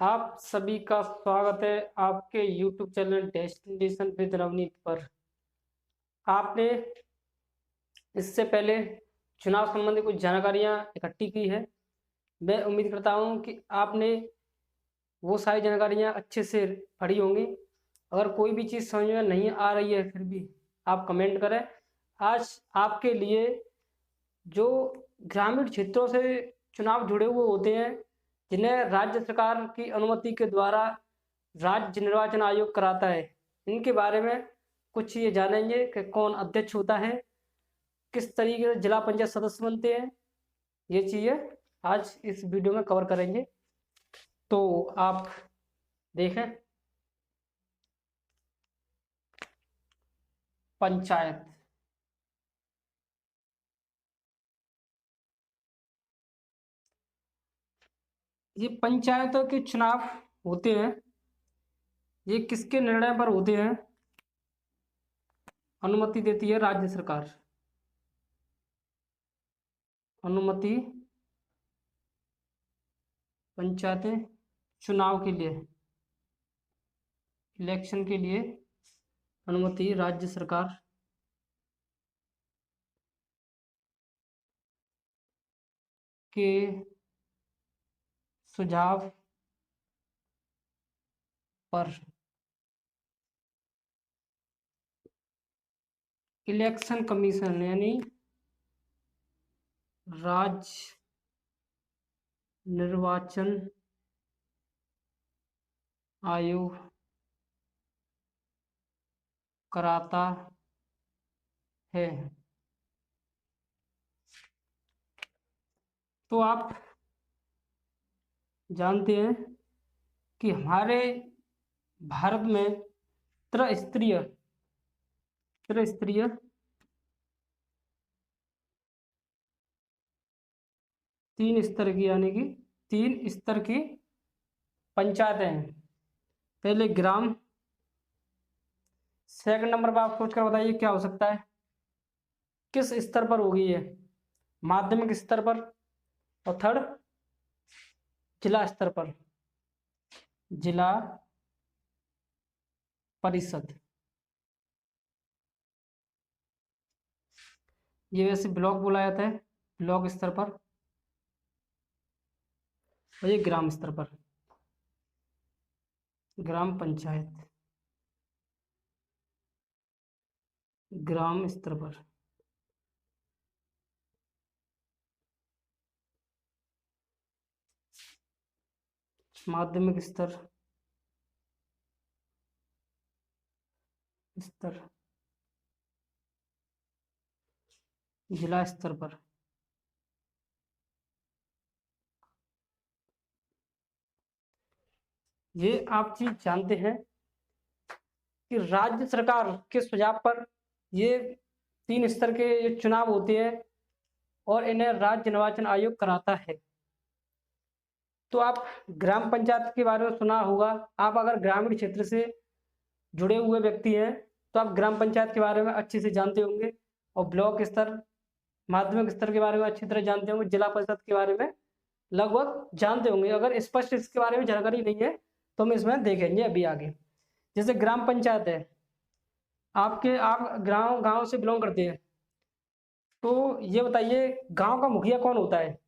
आप सभी का स्वागत है आपके YouTube channel destination with Navneet पर। आपने इससे पहले चुनाव संबंधी कुछ जानकारियां इकट्ठी की है। मैं उम्मीद करता हूं कि आपने वो सारी जानकारियां अच्छे से पढ़ी होंगी। अगर कोई भी चीज़ समझ में नहीं आ रही है फिर भी आप कमेंट करें। आज आपके लिए जो ग्रामीण क्षेत्रों से चुनाव जुड़े हुए होते हैं, जिन्हें राज्य सरकार की अनुमति के द्वारा राज्य निर्वाचन आयोग कराता है, इनके बारे में कुछ ये जानेंगे कि कौन अध्यक्ष होता है, किस तरीके से जिला पंचायत सदस्य बनते हैं। ये चीज़ें आज इस वीडियो में कवर करेंगे, तो आप देखें। पंचायत, ये पंचायतों के चुनाव होते हैं, ये किसके निर्णय पर होते हैं? अनुमति देती है राज्य सरकार। अनुमति पंचायतें चुनाव के लिए, इलेक्शन के लिए अनुमति राज्य सरकार के सुझाव पर इलेक्शन कमीशन यानी राज्य निर्वाचन आयोग कराता है। तो आप जानते हैं कि हमारे भारत में त्रिस्तरीय तीन स्तर की यानी कि 3 स्तर की पंचायतें हैं। पहले ग्राम, सेकंड नंबर पर आप सोचकर बताइए क्या हो सकता है, किस स्तर पर होगी ये? माध्यमिक स्तर पर। और थर्ड जिला स्तर पर, जिला परिषद। ये वैसे ब्लॉक बोला जाता है, ब्लॉक स्तर पर। और ये ग्राम स्तर पर, ग्राम पंचायत, ग्राम स्तर पर। माध्यमिक स्तर जिला स्तर पर। ये आप चीज जानते हैं कि राज्य सरकार के सुझाव पर ये 3 स्तर के ये चुनाव होते हैं और इन्हें राज्य निर्वाचन आयोग कराता है। तो आप ग्राम पंचायत के बारे में सुना होगा। आप अगर ग्रामीण क्षेत्र से जुड़े हुए व्यक्ति हैं तो आप ग्राम पंचायत के बारे में अच्छे से जानते होंगे, और ब्लॉक स्तर, माध्यमिक स्तर के बारे में अच्छी तरह जानते होंगे, जिला परिषद के बारे में लगभग जानते होंगे। अगर स्पष्ट इसके बारे में जानकारी नहीं है तो हम इसमें देखेंगे अभी आगे। जैसे ग्राम पंचायत है, आप गांव से बिलोंग करते हैं, तो ये बताइए गांव का मुखिया कौन होता है?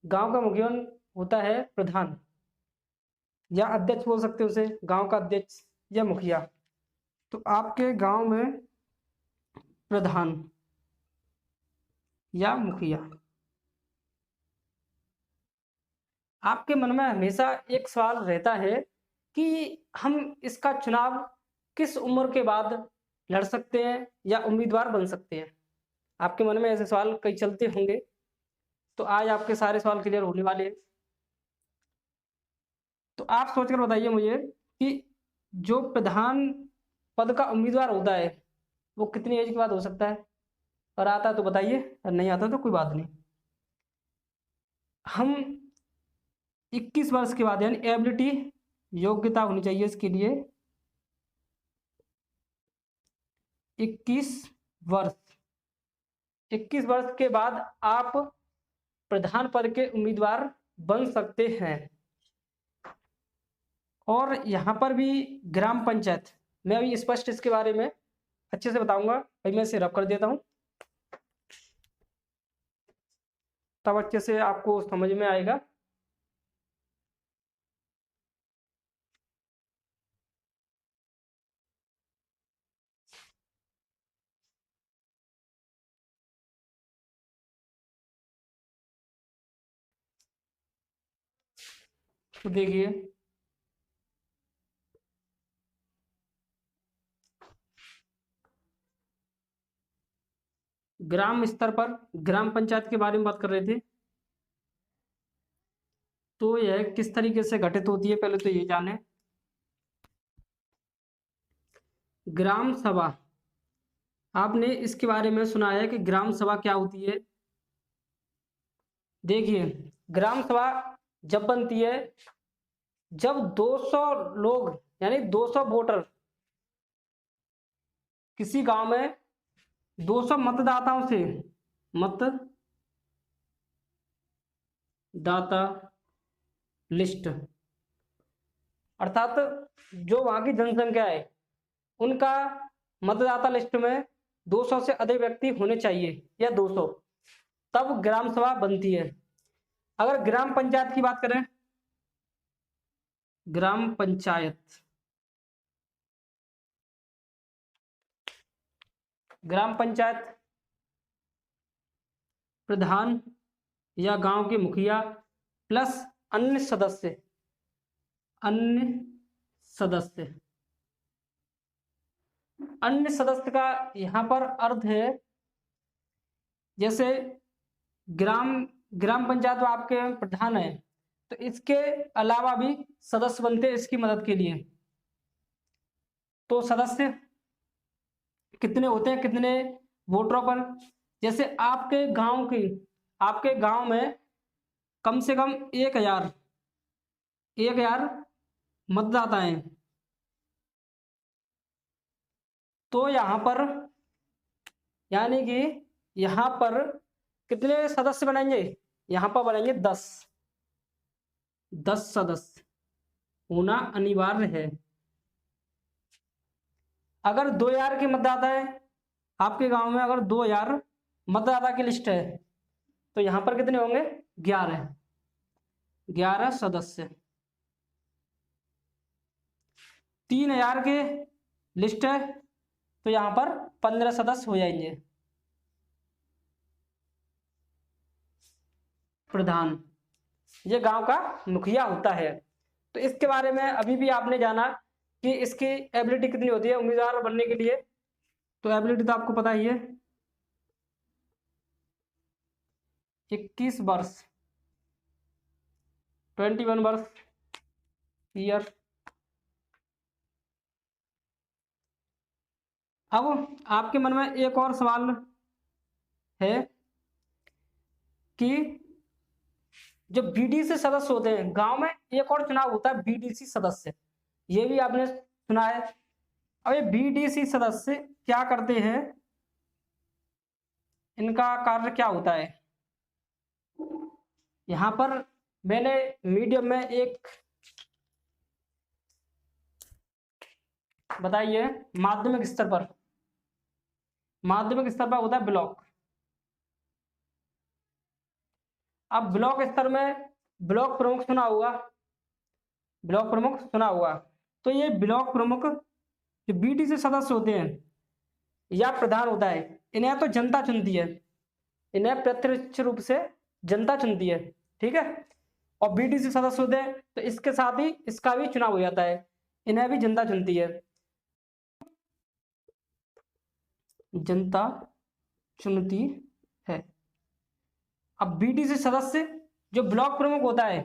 गांव का मुखिया होता है प्रधान, या अध्यक्ष बोल सकते हो उसे, गांव का अध्यक्ष या मुखिया। तो आपके गांव में प्रधान या मुखिया। आपके मन में हमेशा एक सवाल रहता है कि हम इसका चुनाव किस उम्र के बाद लड़ सकते हैं या उम्मीदवार बन सकते हैं। आपके मन में ऐसे सवाल कई चलते होंगे, तो आज आपके सारे सवाल क्लियर होने वाले हैं। तो आप सोचकर बताइए मुझे कि जो प्रधान पद का उम्मीदवार होता है वो कितनी एज के बाद हो सकता है? और आता है तो बताइए, और नहीं आता तो कोई बात नहीं। हम 21 वर्ष के बाद, यानी एबिलिटी, योग्यता होनी चाहिए इसके लिए 21 वर्ष। 21 वर्ष के बाद आप प्रधान पद के उम्मीदवार बन सकते हैं। और यहाँ पर भी ग्राम पंचायत, मैं अभी स्पष्ट इसके बारे में अच्छे से बताऊंगा। अभी मैं इसे रब कर देता हूँ, तब अच्छे से आपको समझ में आएगा। तो देखिए, ग्राम स्तर पर ग्राम पंचायत के बारे में बात कर रहे थे। तो यह किस तरीके से घटित होती है, पहले तो ये जाने। ग्राम सभा, आपने इसके बारे में सुना है कि ग्राम सभा क्या होती है। देखिए, ग्राम सभा जब बनती है जब 200 लोग यानी 200 वोटर किसी गांव में 200 मतदाताओं से, मतदाता लिस्ट अर्थात जो वहां की जनसंख्या है उनका मतदाता लिस्ट में 200 से अधिक व्यक्ति होने चाहिए या 200, तब ग्राम सभा बनती है। अगर ग्राम पंचायत की बात करें, ग्राम पंचायत, ग्राम पंचायत प्रधान या गांव के मुखिया प्लस अन्य सदस्य, अन्य सदस्य, अन्य सदस्य का यहाँ पर अर्थ है जैसे ग्राम पंचायत में आपके प्रधान है, तो इसके अलावा भी सदस्य बनते हैं इसकी मदद के लिए। तो सदस्य कितने होते हैं, कितने वोटरों पर, जैसे आपके गांव में कम से कम 1000 मतदाता हैं, तो यहाँ पर यानी कि यहाँ पर कितने सदस्य बनेंगे, यहाँ पर बनेंगे 10 सदस्य होना अनिवार्य है। अगर 2000 के मतदाता है आपके गांव में, अगर 2000 मतदाता की लिस्ट है, तो यहाँ पर कितने होंगे, 11 सदस्य। 3000 के लिस्ट है तो यहाँ पर 15 सदस्य हो जाएंगे। प्रधान ये गांव का मुखिया होता है। तो इसके बारे में अभी भी आपने जाना कि इसकी एबिलिटी कितनी होती है उम्मीदवार बनने के लिए। तो एबिलिटी तो आपको पता ही है, 21 वर्ष, 21 वर्ष ईयर। अब आपके मन में एक और सवाल है कि जो बीडीसी सदस्य होते हैं गांव में, एक और चुनाव होता है बीडीसी सदस्य, ये भी आपने सुना है। अब ये बीडीसी सदस्य क्या करते हैं, इनका कार्य क्या होता है। यहां पर मैंने मीडियम में एक बताइए, माध्यमिक स्तर पर होता है ब्लॉक। अब ब्लॉक स्तर में ब्लॉक प्रमुख सुना होगा, तो ये ब्लॉक प्रमुख जो बीडीसी सदस्य होते हैं या प्रधान होता है, इन्हें तो जनता चुनती है, इन्हें प्रत्यक्ष रूप से जनता चुनती है, ठीक है। और बीडीसी सदस्य होते हैं तो इसके साथ ही इसका भी चुनाव हो जाता है, इन्हें भी जनता चुनती है, जनता चुनती है। अब बीडीसी सदस्य जो ब्लॉक प्रमुख होता है,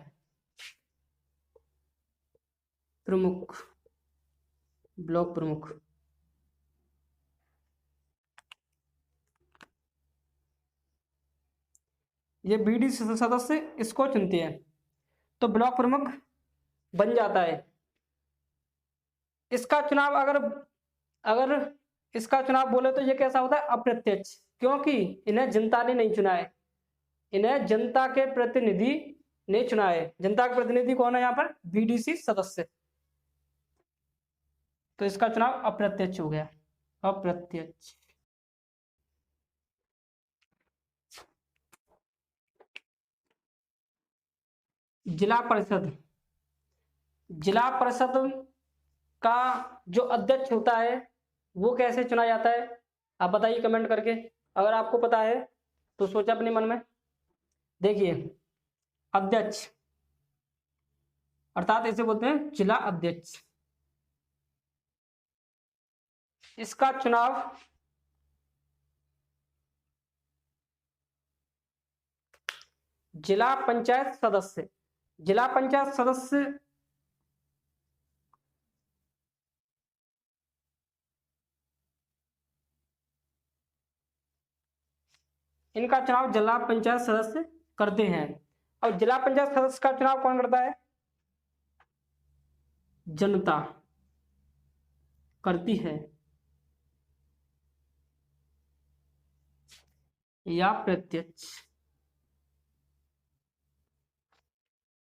ब्लॉक प्रमुख, ये बीडीसी सदस्य इसको चुनते हैं, तो ब्लॉक प्रमुख बन जाता है। इसका चुनाव अगर इसका चुनाव बोले तो ये कैसा होता है, अप्रत्यक्ष, क्योंकि इन्हें जनता ने नहीं चुना है, इन्हें जनता के प्रतिनिधि ने चुना है। जनता के प्रतिनिधि कौन है यहाँ पर, बीडीसी सदस्य। तो इसका चुनाव अप्रत्यक्ष हो गया, अप्रत्यक्ष। जिला परिषद, जिला परिषद का जो अध्यक्ष होता है वो कैसे चुना जाता है, आप बताइए कमेंट करके। अगर आपको पता है तो सोचा अपने मन में। देखिए, अध्यक्ष अर्थात इसे बोलते हैं जिला अध्यक्ष। इसका चुनाव जिला पंचायत सदस्य, जिला पंचायत सदस्य इनका चुनाव जिला पंचायत सदस्य करते हैं। और जिला पंचायत सदस्य का चुनाव कौन करता है? जनता करती है या प्रत्यक्ष।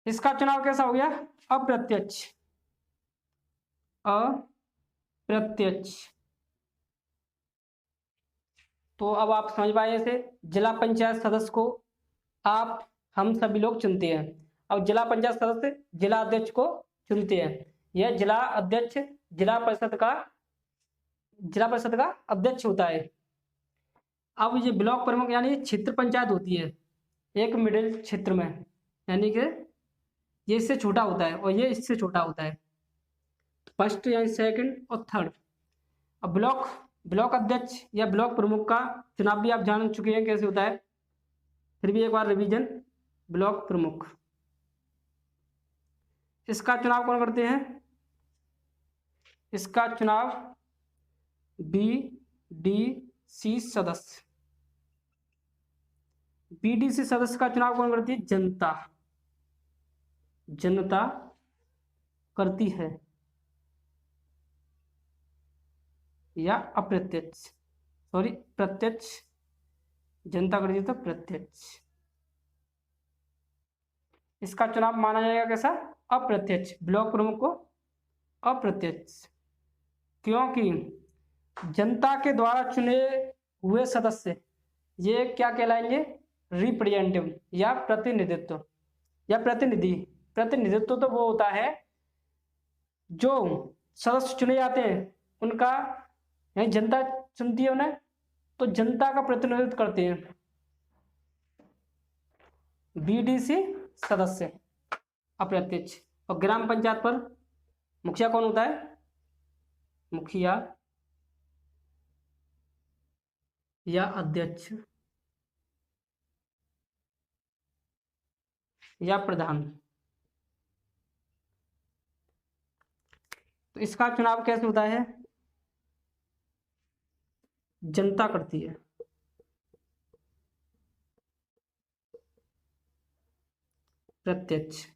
इसका चुनाव कैसा हो गया? अप्रत्यक्ष, अप्रत्यक्ष। तो अब आप समझ पाए इसे, जिला पंचायत सदस्य को आप हम सभी लोग चुनते हैं। अब जिला पंचायत सदस्य जिला अध्यक्ष को चुनते हैं। यह जिला अध्यक्ष जिला परिषद का अध्यक्ष होता है। अब ये ब्लॉक प्रमुख यानी क्षेत्र पंचायत होती है एक मिडिल क्षेत्र में, यानी कि ये इससे छोटा होता है और ये इससे छोटा होता है, फर्स्ट या सेकंड और थर्ड। अब ब्लॉक अध्यक्ष या ब्लॉक प्रमुख का चुनाव भी आप जान चुके हैं कैसे होता है, फिर भी एक बार रिवीजन। ब्लॉक प्रमुख, इसका चुनाव कौन करते हैं? इसका चुनाव बीडीसी सदस्य, बीडीसी सदस्य का चुनाव कौन करती है? जनता, जनता करती है या अप्रत्यक्ष, सॉरी प्रत्यक्ष, जनता करती है तो प्रत्यक्ष। इसका चुनाव माना जाएगा कैसा? अप्रत्यक्ष, ब्लॉक प्रमुख को अप्रत्यक्ष, क्योंकि जनता के द्वारा चुने हुए सदस्य ये क्या कहलाएंगे? रिप्रेजेंटेटिव या प्रतिनिधित्व या प्रतिनिधि। प्रतिनिधित्व तो वो होता है जो सदस्य चुने जाते हैं उनका, यानी जनता चुनती है उन्हें, तो जनता का प्रतिनिधित्व करते हैं बीडीसी सदस्य अप्रत्यक्ष। और ग्राम पंचायत पर मुखिया कौन होता है? मुखिया या अध्यक्ष या प्रधान। तो इसका चुनाव कैसे होता है? जनता करती है, प्रत्यक्ष।